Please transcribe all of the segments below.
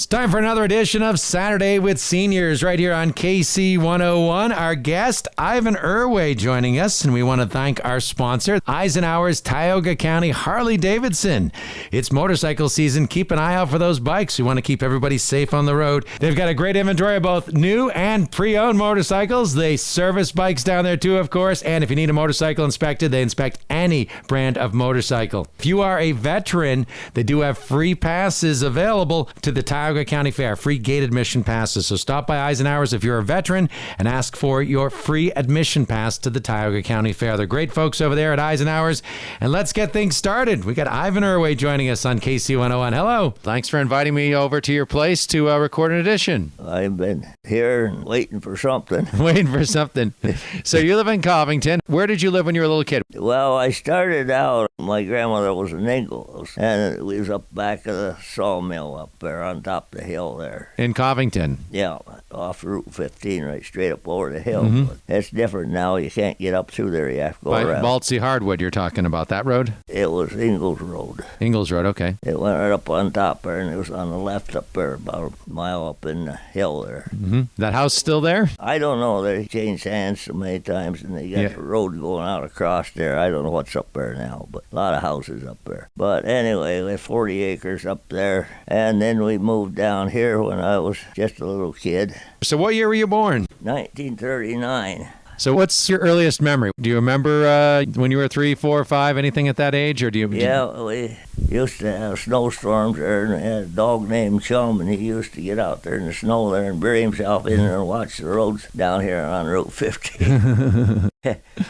It's time for another edition of Saturday with Seniors right here on KC 101. Our guest, Ivan Erway, joining us, and we want to thank our sponsor, Eisenhower's Tioga County Harley-Davidson. It's motorcycle season. Keep an eye out for those bikes. We want to keep everybody safe on the road. They've got a great inventory of both new and pre-owned motorcycles. They service bikes down there too, of course, and if you need a motorcycle inspected, they inspect any brand of motorcycle. If you are a veteran, they do have free passes available to the Tioga County Fair, free gate admission passes. So stop by Eisenhower's if you're a veteran and ask for your free admission pass to the Tioga County Fair. They're great folks over there at Eisenhower's. And let's get things started. We got Ivan Erway joining us on KC 101. Hello. Thanks for inviting me over to your place to record an edition. I've been here waiting for something. Waiting for something. So you live in Covington. Where did you live when you were a little kid? Well, I started out, my grandmother was in Ingalls, and we was up back of the sawmill up there on top of the hill there. In Covington? Yeah, off Route 15, right straight up over the hill. Mm-hmm. But it's different now. You can't get up through there. You have to go around. Baltsy Hardwood, you're talking about that road? It was Ingalls Road. Ingalls Road, okay. It went right up on top there, and it was on the left up there, about a mile up in the hill there. Mm-hmm. That house still there? I don't know. They changed hands so many times, and they got the road going out across there. I don't know what's up there now, but a lot of houses up there. But anyway, we had 40 acres up there, and then we moved down here when I was just a little kid. So what year were you born? 1939. So what's your earliest memory? Do you remember when you were 3, 4, 5, anything at that age? Or do you? Yeah, we used to have snowstorms there, and we had a dog named Chum, and he used to get out there in the snow there and bury himself in there and watch the roads down here on Route 50.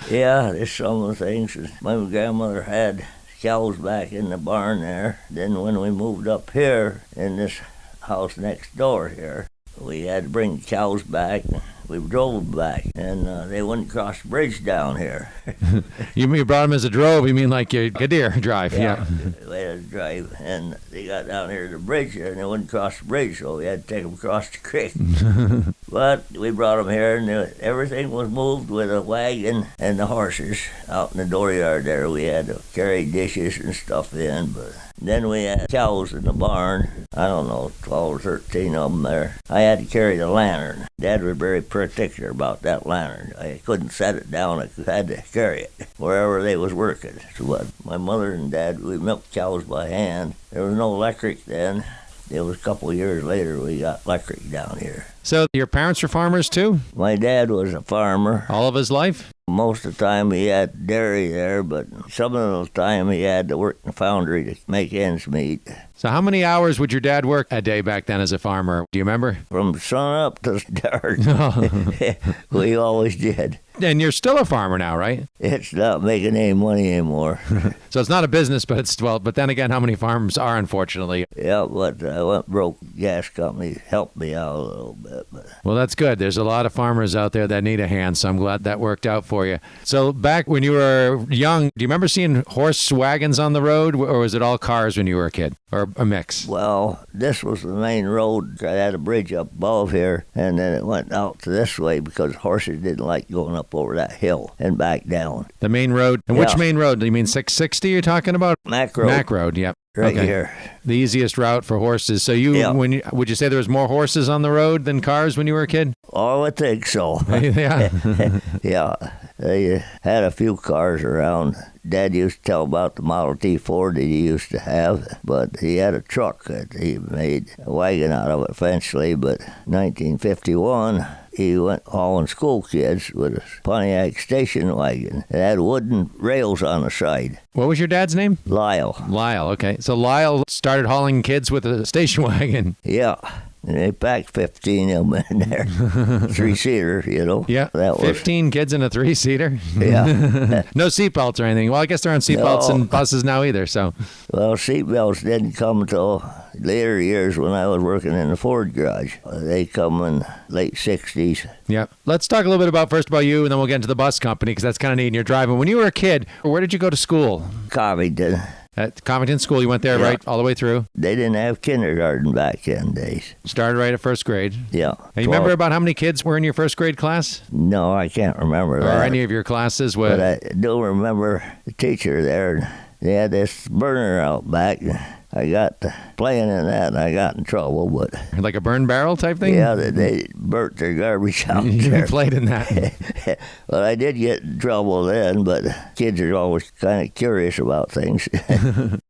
Yeah, there's some of the things. My grandmother had cows back in the barn there. Then when we moved up here in this house next door here, we had to bring cows back. We drove back, and they wouldn't cross the bridge down here. You brought them as a drove? You mean like a deer drive? Yeah. We had to drive, and they got down here to the bridge here, and they wouldn't cross the bridge, so we had to take them across the creek. But we brought them here, and everything was moved with a wagon and the horses out in the dooryard there. We had to carry dishes and stuff in, but then we had cows in the barn. I don't know, 12 or 13 of them there. I had to carry the lantern. Dad was very particular about that lantern. I couldn't set it down. I had to carry it wherever they was working. So my mother and Dad, we milked cows by hand. There was no electric then. It was a couple of years later we got electric down here. So your parents were farmers too? My dad was a farmer. All of his life? Most of the time he had dairy there, but some of the time he had to work in the foundry to make ends meet. So how many hours would your dad work a day back then as a farmer? Do you remember? From sun up to dark. We always did. And you're still a farmer now, right? It's not making any money anymore. So it's not a business, but it's, well, but then again, how many farms are, unfortunately? Yeah, but I went broke. Gas company helped me out a little bit. But. Well, that's good. There's a lot of farmers out there that need a hand, so I'm glad that worked out for you. So back when you were young, do you remember seeing horse wagons on the road, or was it all cars when you were a kid, or a mix? Well, this was the main road. I had a bridge up above here, and then it went out to this way because horses didn't like going up over that hill and back down. The main road? And which main road? Do you mean 660 you're talking about? Mac Road. Mac Road, yep. Right here. The easiest route for horses. So would you say there was more horses on the road than cars when you were a kid? Oh, I think so. Yeah. Yeah. They had a few cars around. Dad used to tell about the Model T Ford that he used to have, but he had a truck that he made a wagon out of eventually, but 1951, he went hauling school kids with a Pontiac station wagon. It had wooden rails on the side. What was your dad's name? Lyle. Lyle, okay. So Lyle started hauling kids with a station wagon. Yeah. And they packed 15 of them in there. 3-seater, you know. Yeah, that 15 kids in a 3-seater. Yeah. No seatbelts or anything. Well, I guess there aren't seatbelts in buses now either, so. Well, seatbelts didn't come until later years when I was working in the Ford garage. They come in late 60s. Yeah. Let's talk a little bit first about you, and then we'll get into the bus company, because that's kind of neat. And you're driving. When you were a kid, where did you go to school? Covington. At Covington School, you went there, right, all the way through? They didn't have kindergarten back in days. Started right at first grade? Yeah. And you remember about how many kids were in your first grade class? No, I can't remember that. Or any of your classes? But I do remember the teacher there. They had this burner out back. I got playing in that, and I got in trouble. But Like a burn barrel type thing? yeah, they burnt their garbage out You there. played in that. Well, I did get in trouble then, but kids are always kind of curious about things.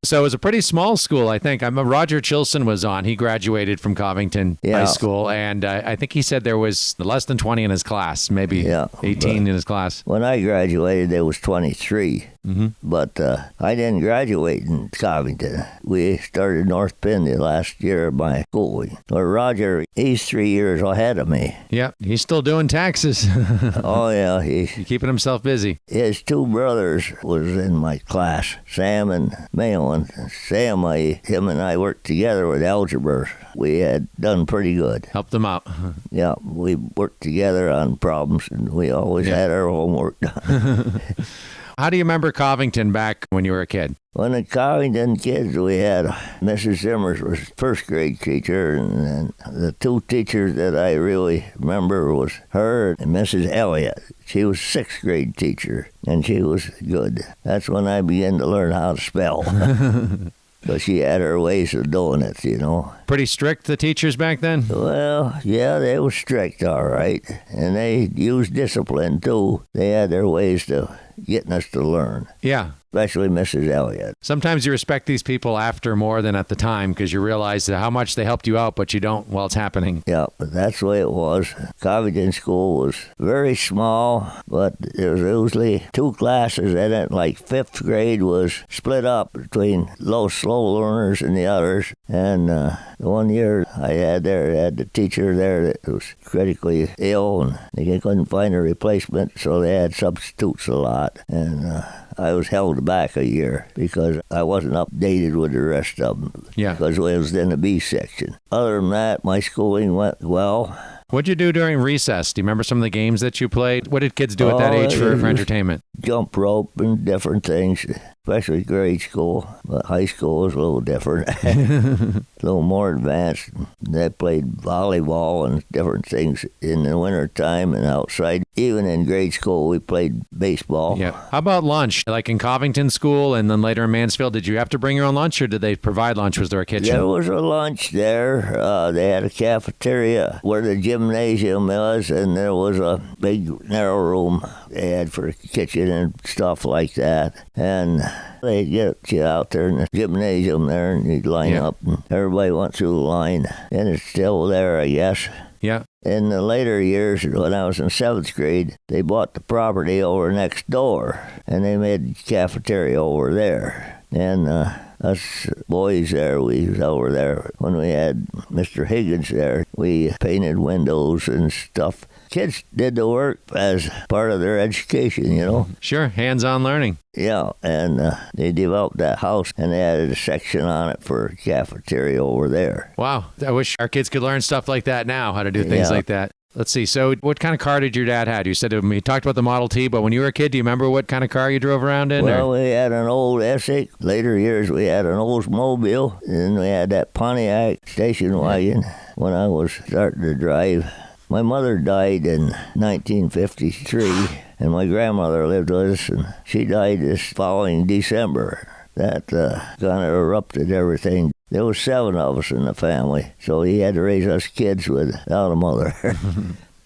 So it was a pretty small school, I think. Roger Chilson was on. He graduated from Covington High School, and I think he said there was less than 20 in his class, maybe 18 in his class. When I graduated, there was 23. Mm-hmm. But I didn't graduate in Covington. We started North Penn the last year of my schooling. Well, Roger, he's 3 years ahead of me. Yep, he's still doing taxes. Oh, yeah. He's keeping himself busy. His two brothers was in my class, Sam and Malin. Sam, him and I worked together with algebra. We had done pretty good. Helped him out. Yeah, we worked together on problems, and we always had our homework done. How do you remember Covington back when you were a kid? When the Covington kids, we had Mrs. Zimmers was first grade teacher, and the two teachers that I really remember was her and Mrs. Elliott. She was sixth grade teacher, and she was good. That's when I began to learn how to spell. So she had her ways of doing it, you know. Pretty strict, the teachers back then? Well, yeah, they were strict, all right. And they used discipline, too. They had their ways to getting us to learn. Yeah. Especially Mrs. Elliott. Sometimes you respect these people after more than at the time because you realize how much they helped you out, but you don't while it's happening. Yeah, but that's the way it was. Covington School was very small, but there was usually two classes in it. Like fifth grade was split up between slow learners and the others. And the 1 year I had the teacher there that was critically ill, and they couldn't find a replacement, so they had substitutes a lot. And I was held back a year because I wasn't updated with the rest of them. Yeah. Because I was in the B section. Other than that, my schooling went well. What'd you do during recess? Do you remember some of the games that you played? What did kids do at that age for entertainment? Jump rope and different things, especially grade school. But high school was a little different, a little more advanced. They played volleyball and different things in the wintertime and outside. Even in grade school, we played baseball. Yeah. How about lunch? Like in Covington School and then later in Mansfield, did you have to bring your own lunch or did they provide lunch? Was there a kitchen? There was a lunch there. They had a cafeteria where the gymnasium was, and there was a big narrow room they had for a kitchen and stuff like that. And they'd get you out there in the gymnasium there, and you'd line up, and everybody went through the line. And it's still there, I guess. Yeah. In the later years, when I was in seventh grade, they bought the property over next door, and they made the cafeteria over there. And us boys there, we was over there. When we had Mr. Higgins there, we painted windows and stuff. Kids did the work as part of their education, you know. Sure, hands-on learning. Yeah, and they developed that house, and they added a section on it for a cafeteria over there. Wow, I wish our kids could learn stuff like that now, how to do things like that. Let's see, so what kind of car did your dad have? You said you talked about the Model T, but when you were a kid, do you remember what kind of car you drove around in? Well, we had an old Essex. Later years, we had an Oldsmobile, and then we had that Pontiac station wagon when I was starting to drive. My mother died in 1953, and my grandmother lived with us, and she died this following December. That kind of erupted everything. There was 7 of us in the family, so he had to raise us kids without a mother.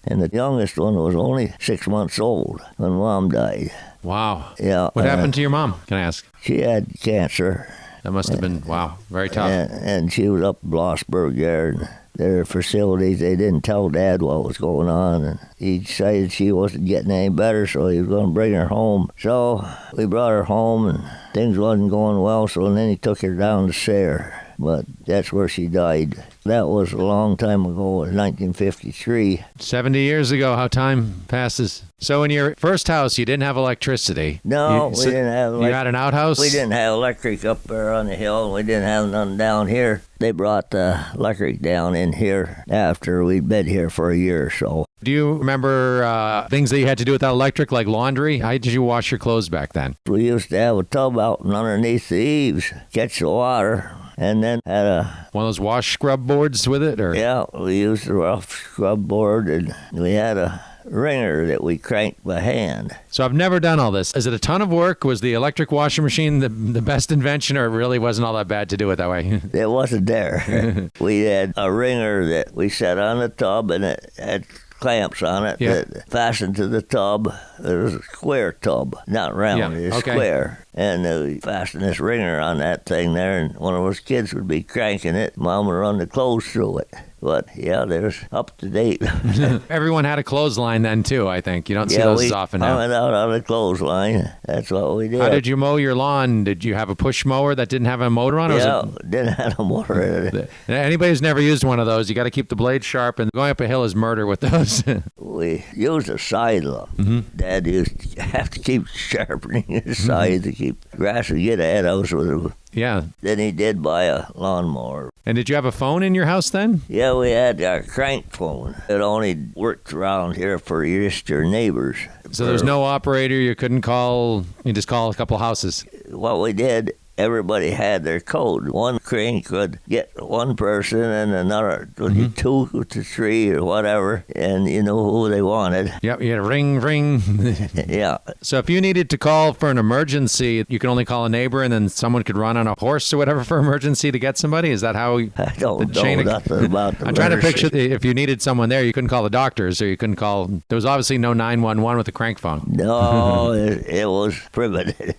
And the youngest one was only 6 months old when Mom died. Wow. Yeah. What happened to your mom, can I ask? She had cancer. That must have been, wow, very tough. And she was up in Blossburg there, and their facilities, they didn't tell Dad what was going on, and he decided she wasn't getting any better, so he was going to bring her home. So we brought her home, and things wasn't going well, so then he took her down to Sayre. But that's where she died. That was a long time ago, in 1953. 70 years ago, how time passes. So in your first house, you didn't have electricity. No, we didn't have electricity. You had an outhouse? We didn't have electric up there on the hill, and we didn't have none down here. They brought the electric down in here after we'd been here for a year or so. Do you remember things that you had to do without electric, like laundry? How did you wash your clothes back then? We used to have a tub out underneath the eaves, catch the water, and then had one of those wash scrub boards with it, or? Yeah, we used a rough scrub board, and we had a wringer that we cranked by hand. So I've never done all this. Is it a ton of work? Was the electric washing machine the best invention, or it really wasn't all that bad to do it that way? It wasn't there. We had a wringer that we set on the tub, and it had clamps on it that fastened to the tub. It was a square tub, not round, it's square. And we fastened this wringer on that thing there, and one of us kids would be cranking it. Mom would run the clothes through it. But, yeah, there's up to date. Everyone had a clothesline then, too, I think. You don't see those as often now. Yeah, we hung it out on a clothesline. That's what we did. How did you mow your lawn? Did you have a push mower that didn't have a motor on it? Yeah, didn't have a motor in it. Anybody who's never used one of those, you got to keep the blade sharp, and going up a hill is murder with those. We used a side lock. Dad used to have to keep sharpening his side to keep grass to get ahead of us with it. Yeah. Then he did buy a lawnmower. And did you have a phone in your house then? Yeah, we had our crank phone. It only worked around here for just your neighbors. So there was no operator, you couldn't call, you just call a couple houses? What we did, everybody had their code. One crank could get one person, and another would be 2 to 3 or whatever, and you know who they wanted. Yep, you had a ring, ring. Yeah. So if you needed to call for an emergency, you could only call a neighbor, and then someone could run on a horse or whatever for emergency to get somebody? Is that how I don't know nothing about the I'm trying to picture if you needed someone there, you couldn't call the doctors, or you couldn't call... There was obviously no 911 with a crank phone. No, it was primitive.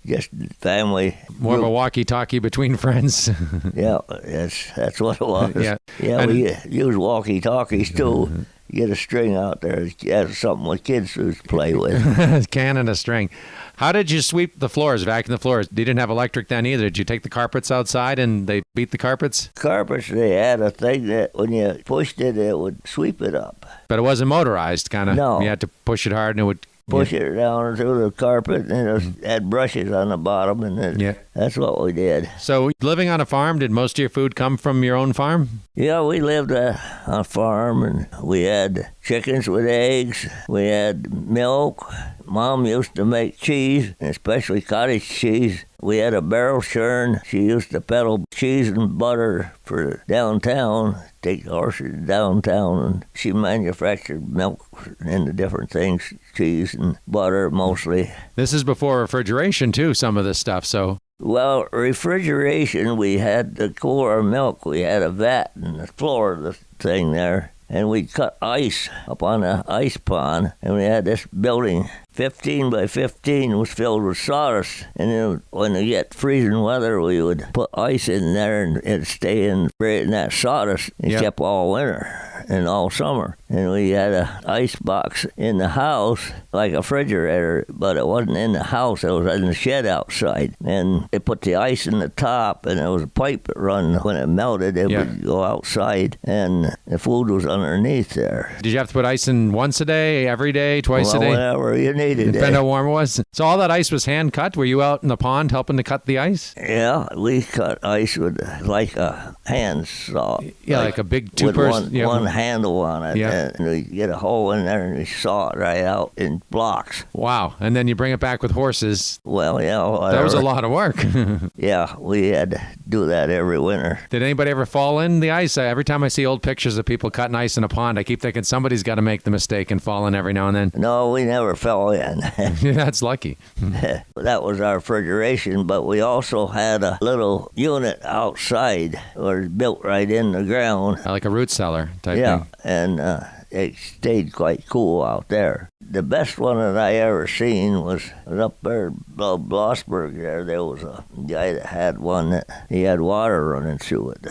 Just family. More of a walkie-talkie between friends. Yeah, that's what it was. Yeah, we use walkie-talkies too. Get a string out there. That's something with kids to play with. Can and a string. How did you sweep the floors, vacuum the floors? You didn't have electric then either. Did you take the carpets outside and they beat the carpets? Carpets, they had a thing that when you pushed it, it would sweep it up. But it wasn't motorized, kind of. No. You had to push it hard and it would... Push it down through the carpet, and it had brushes on the bottom, and that's what we did. So living on a farm, did most of your food come from your own farm? Yeah, we lived on a farm, and we had chickens with eggs. We had milk. Mom used to make cheese, especially cottage cheese. We had a barrel churn. She used to peddle cheese and butter for downtown, take the horses downtown, and she manufactured milk into different things, cheese and butter mostly. This is before refrigeration, too, some of this stuff, so... Well, refrigeration, we had to cool our milk. We had a vat in the floor of the thing there, and we'd cut ice up on the ice pond, and we had this building 15 by 15 was filled with sawdust, and then when we get freezing weather, we would put ice in there, and it'd stay in that sawdust and kept all winter and all summer. And we had a ice box in the house, like a refrigerator, but it wasn't in the house, it was in the shed outside. And they put the ice in the top, and there was a pipe that run. When it melted, it would go outside, and the food was underneath there. Did you have to put ice in once a day, every day, twice a day? Whenever you needed it. Depending how warm it was. So all that ice was hand cut? Were you out in the pond helping to cut the ice? Yeah, we cut ice with like a hand saw. Yeah, like a big two-person. With one handle on it. Yeah. And we get a hole in there and we saw it right out in blocks. Wow. And then you bring it back with horses. Well, yeah. Whatever. That was a lot of work. Yeah, we had to do that every winter. Did anybody ever fall in the ice? Every time I see old pictures of people cutting ice in a pond, I keep thinking somebody's got to make the mistake and fall in every now and then. No, we never fell in. That's lucky. That was our refrigeration, but we also had a little unit outside, or built right in the ground. Like a root cellar type thing. Yeah, and it stayed quite cool out there. The best one that I ever seen was up there in Blossburg there. There was a guy that had one that he had water running through it,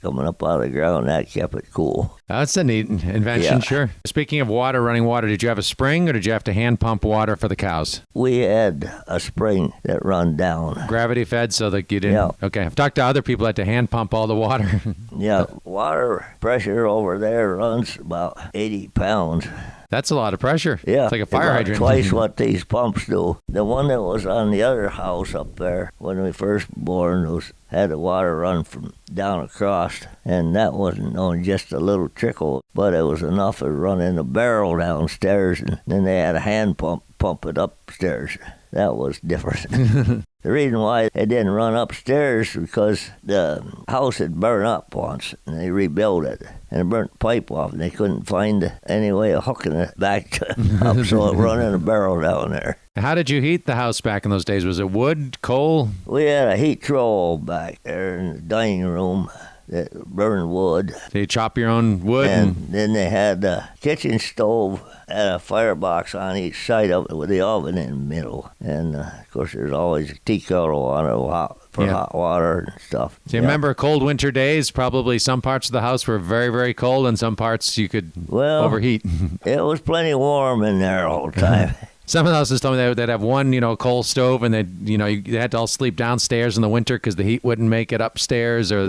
coming up out of the ground. That kept it cool. That's a neat invention, sure. Speaking of running water, did you have a spring or did you have to hand pump water for the cows? We had a spring that run down. Gravity fed so that you didn't... Yeah. Okay, I've talked to other people that had to hand pump all the water. Yeah, water pressure over there runs about 80 pounds. That's a lot of pressure. Yeah. It's like a fire hydrant. Twice what these pumps do. The one that was on the other house up there when we first born had the water run from down across, and that wasn't only just a little trickle, but it was enough to run in a barrel downstairs, and then they had a hand pump it upstairs. That was different. The reason why it didn't run upstairs because the house had burned up once, and they rebuilt it. And it burnt the pipe off, and they couldn't find any way of hooking it back up, so it run in a barrel down there. How did you heat the house back in those days? Was it wood, coal? We had a heat troll back there in the dining room that burned wood. Did you chop your own wood? And then they had a kitchen stove and a firebox on each side of it with the oven in the middle. And, of course, there's always a tea kettle on it for hot water and stuff. Do you remember cold winter days? Probably some parts of the house were very, very cold, and some parts you could overheat. It was plenty warm in there all the time. Some of the houses told me they'd have one, coal stove, and they had to all sleep downstairs in the winter because the heat wouldn't make it upstairs, or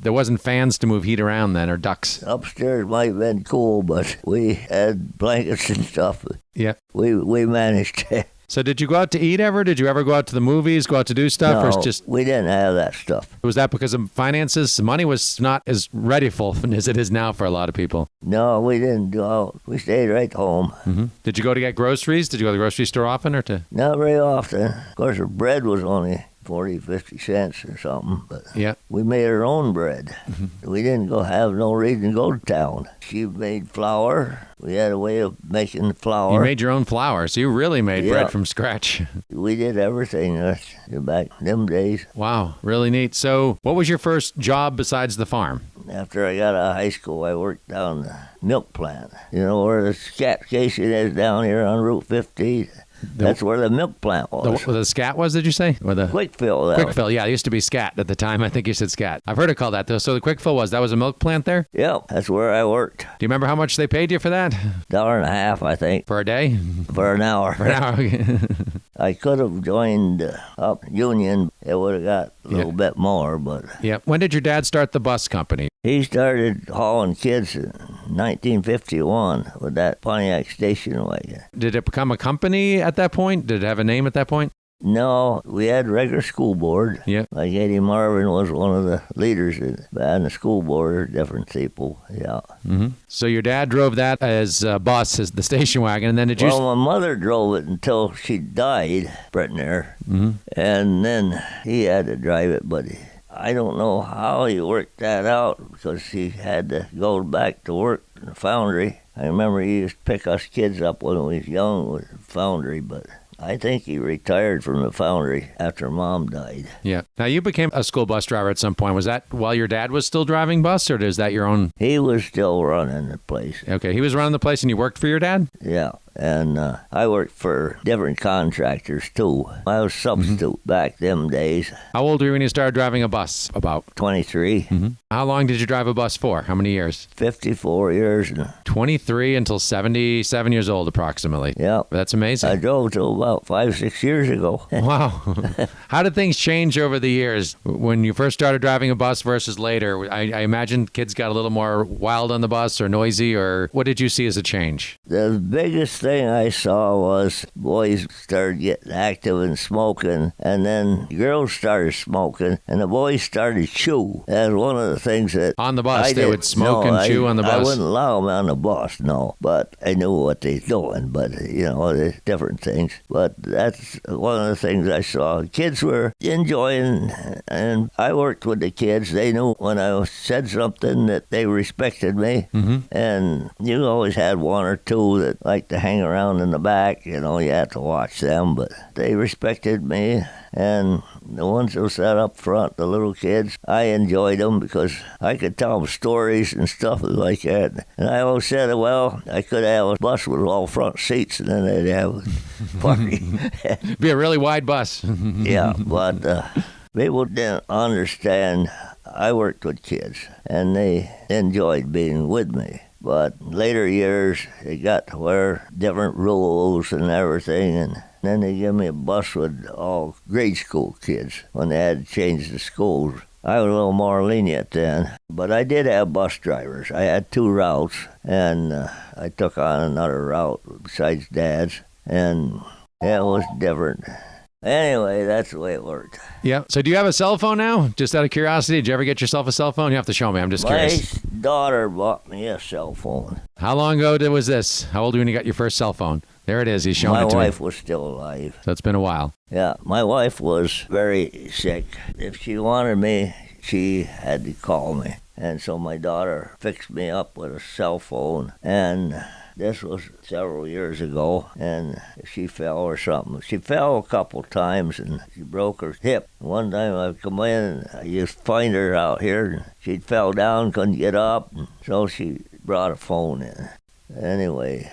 there wasn't fans to move heat around then, or ducts. Upstairs might have been cool, but we had blankets and stuff. Yeah, we managed to. So did you go out to eat ever? Did you ever go out to the movies, go out to do stuff? No, or just we didn't have that stuff. Was that because of finances? Money was not as readyful as it is now for a lot of people. No, we didn't go out. We stayed right home. Mm-hmm. Did you go to get groceries? Did you go to the grocery store often? Not very often. Of course, the bread was only 40, 50 cents or something, but we made our own bread. Mm-hmm. We didn't have no reason to go to town. She made flour. We had a way of making flour. You made your own flour, so you really made bread from scratch. We did everything back in them days. Wow, really neat. So what was your first job besides the farm? After I got out of high school, I worked down the milk plant. You know where the scat station is down here on Route 50? That's where the milk plant was. The scat was, did you say? Or the Quickfill. Quickfill, yeah. It used to be scat at the time. I think you said scat. I've heard it called that, though. So the Quickfill that was a milk plant there? Yeah, that's where I worked. Do you remember how much they paid you for that? $1.50, I think. For a day? For an hour. For an hour. I could have joined up Union. It would have got a little bit more, but... Yeah. When did your dad start the bus company? He started hauling kids in 1951 with that Pontiac station wagon. Did it become a company at that point? Did it have a name at that point? No, we had regular school board. Yeah. Like Eddie Marvin was one of the leaders in the school board, different people, yeah. Mm-hmm. So your dad drove that as a bus, as the station wagon, and then did you... Well, my mother drove it until she died, Britner, and then he had to drive it, but I don't know how he worked that out because he had to go back to work in the foundry. I remember he used to pick us kids up when we was young with the foundry, but... I think he retired from the foundry after Mom died. Yeah. Now, you became a school bus driver at some point. Was that while your dad was still driving bus, or is that your own? He was still running the place. Okay. He was running the place and you worked for your dad? Yeah. And I worked for different contractors, too. I was substitute back them days. How old were you when you started driving a bus? About? 23. Mm-hmm. How long did you drive a bus for? How many years? 54 years. 23 until 77 years old, approximately. Yeah. That's amazing. I drove till about 5-6 years ago. Wow. How did things change over the years? When you first started driving a bus versus later, I imagine kids got a little more wild on the bus or noisy, or what did you see as a change? The biggest thing I saw was boys started getting active and smoking, and then girls started smoking, and the boys started chew. That's one of the things that... On the bus, they would smoke and chew on the bus? I wouldn't allow them on the bus, no. But I knew what they were doing, but, there's different things. But that's one of the things I saw. Kids were enjoying, and I worked with the kids. They knew when I said something that they respected me, and you always had one or two that liked to hang around in the back. You had to watch them, but they respected me. And the ones who sat up front, the little kids, I enjoyed them because I could tell them stories and stuff like that. And I always said, well, I could have a bus with all front seats, and then they'd have a party. Be a really wide bus. Yeah, but people didn't understand. I worked with kids, and they enjoyed being with me. But later years, it got to where different rules and everything, and then they gave me a bus with all grade school kids when they had to change the schools. I was a little more lenient then, but I did have bus drivers. I had 2 routes, and I took on another route besides Dad's, and it was different. Anyway, that's the way it worked. Yeah. So do you have a cell phone now? Just out of curiosity, did you ever get yourself a cell phone? You have to show me. I'm just curious. My daughter bought me a cell phone. How long ago was this? How old were you when you got your first cell phone? There it is. He's showing My it to me. wife was still alive. So it's been a while. Yeah, my wife was very sick. If she wanted me, she had to call me. And so my daughter fixed me up with a cell phone, and this was several years ago, and she fell or something. She fell a couple times, and she broke her hip. One time I'd come in, and I used to find her out here, and she fell down, couldn't get up, and so she brought a phone in. Anyway.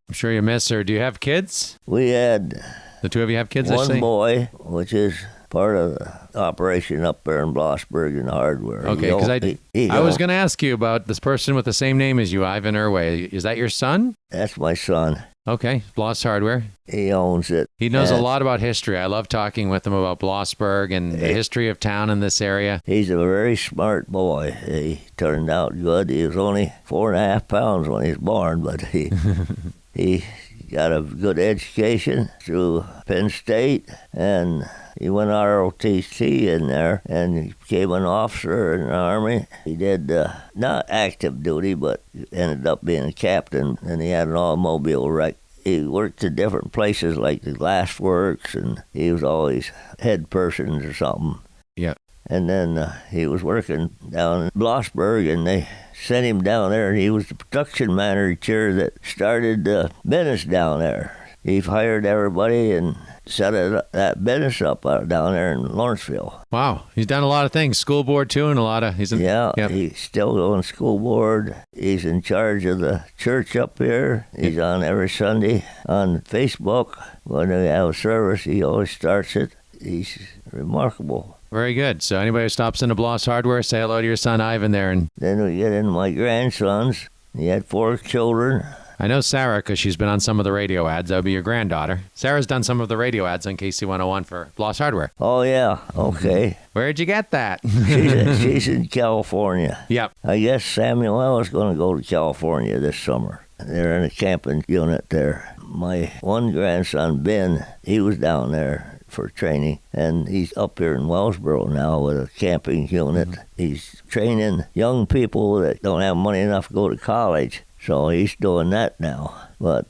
I'm sure you miss her. Do you have kids? We had... The two of you have kids, I one see? boy, which is part of the operation up there in Blossburg in the hardware. Okay, because I was going to ask you about this person with the same name as you, Ivan Erway. Is that your son? That's my son. Okay, Bloss Hardware. He owns it. He knows a lot about history. I love talking with him about Blossburg and the history of town in this area. He's a very smart boy. He turned out good. He was only 4.5 pounds when he was born, but he got a good education through Penn State, and he went ROTC in there, and he became an officer in the Army. He did not active duty, but ended up being a captain, and he had an automobile wreck. He worked at different places like the glass works, and he was always head person or something. Yeah. And then he was working down in Blossburg, and they sent him down there, and he was the production manager that started the business down there. He hired everybody and set that business up down there in Lawrenceville. Wow, he's done a lot of things. School board too, and a lot of... He's still on school board. He's in charge of the church up here. He's on every Sunday on Facebook. When we have a service, he always starts it. He's remarkable. Very good. So anybody who stops into Bloss Hardware, say hello to your son Ivan there. And then we get into my grandsons. He had 4 children. I know Sarah because she's been on some of the radio ads. That would be your granddaughter. Sarah's done some of the radio ads on KC101 for Bloss Hardware. Oh, yeah. Okay. Where'd you get that? She's in California. Yep. I guess Samuel is going to go to California this summer. They're in a camping unit there. My one grandson, Ben, he was down there for training, and he's up here in Wellsboro now with a camping unit. Mm-hmm. He's training young people that don't have money enough to go to college, so he's doing that now. But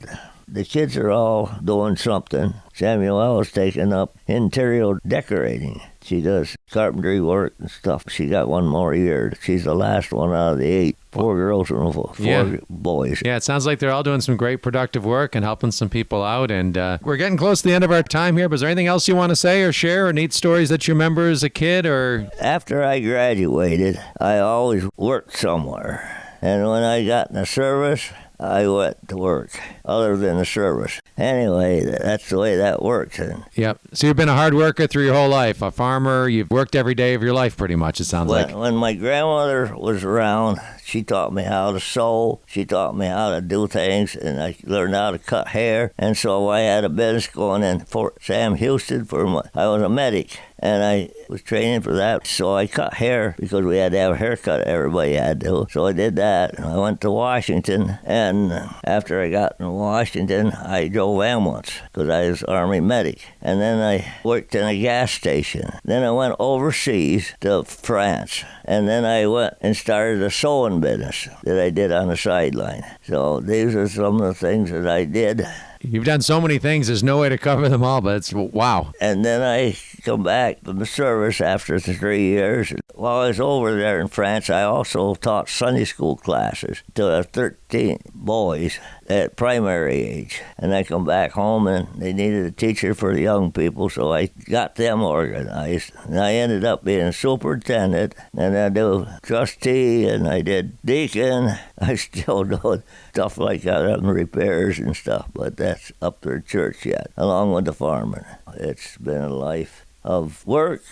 the kids are all doing something. Samuel is taking up interior decorating. She does carpentry work and stuff. She got one more year. She's the last one out of the 8. 4 girls and 4 boys. Yeah, it sounds like they're all doing some great productive work and helping some people out. And we're getting close to the end of our time here, but is there anything else you want to say or share or neat stories that you remember as a kid? Or after I graduated, I always worked somewhere. And when I got in the service, I went to work, other than the service. Anyway, that's the way that works. Yep. So you've been a hard worker through your whole life, a farmer. You've worked every day of your life pretty much, it sounds like. When my grandmother was around, she taught me how to sew. She taught me how to do things, and I learned how to cut hair. And so I had a business going in Fort Sam Houston. I was a medic, and I was training for that. So I cut hair because we had to have a haircut. Everybody had to. So I did that. I went to Washington, and after I got in Washington, I drove ambulance because I was Army medic. And then I worked in a gas station. Then I went overseas to France. And then I went and started a sewing business that I did on the sideline. So these are some of the things that I did. You've done so many things, there's no way to cover them all, but it's wow. And then I come back from the service after 3 years. While I was over there in France, I also taught Sunday school classes to 13 boys at primary age. And I come back home, and they needed a teacher for the young people, so I got them organized. And I ended up being superintendent, and I do trustee, and I did deacon. I still do stuff like that on repairs and stuff, but that's up to the church yet, along with the farming. It's been a life of work.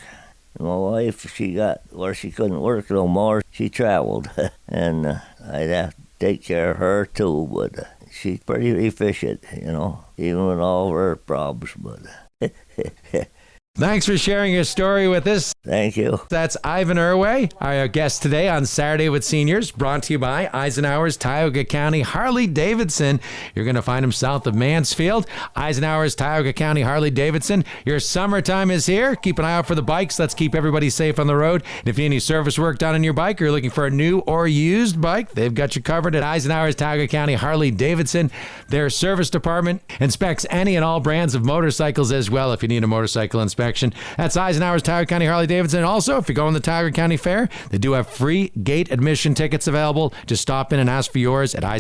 My wife, she got where she couldn't work no more. She traveled, and I'd have to take care of her too, but she's pretty efficient, even with all of her problems. But Thanks for sharing your story with us. Thank you. That's Ivan Erway, our guest today on Saturday with Seniors, brought to you by Eisenhower's Tioga County Harley-Davidson. You're going to find them south of Mansfield. Eisenhower's Tioga County Harley-Davidson. Your summertime is here. Keep an eye out for the bikes. Let's keep everybody safe on the road. And if you need any service work done on your bike or you're looking for a new or used bike, they've got you covered at Eisenhower's Tioga County Harley-Davidson. Their service department inspects any and all brands of motorcycles as well if you need a motorcycle inspection. That's Eisenhower's Tioga County Harley-Davidson. Also, if you go on the Tioga County Fair, they do have free gate admission tickets available. Just stop in and ask for yours at Eisenhower.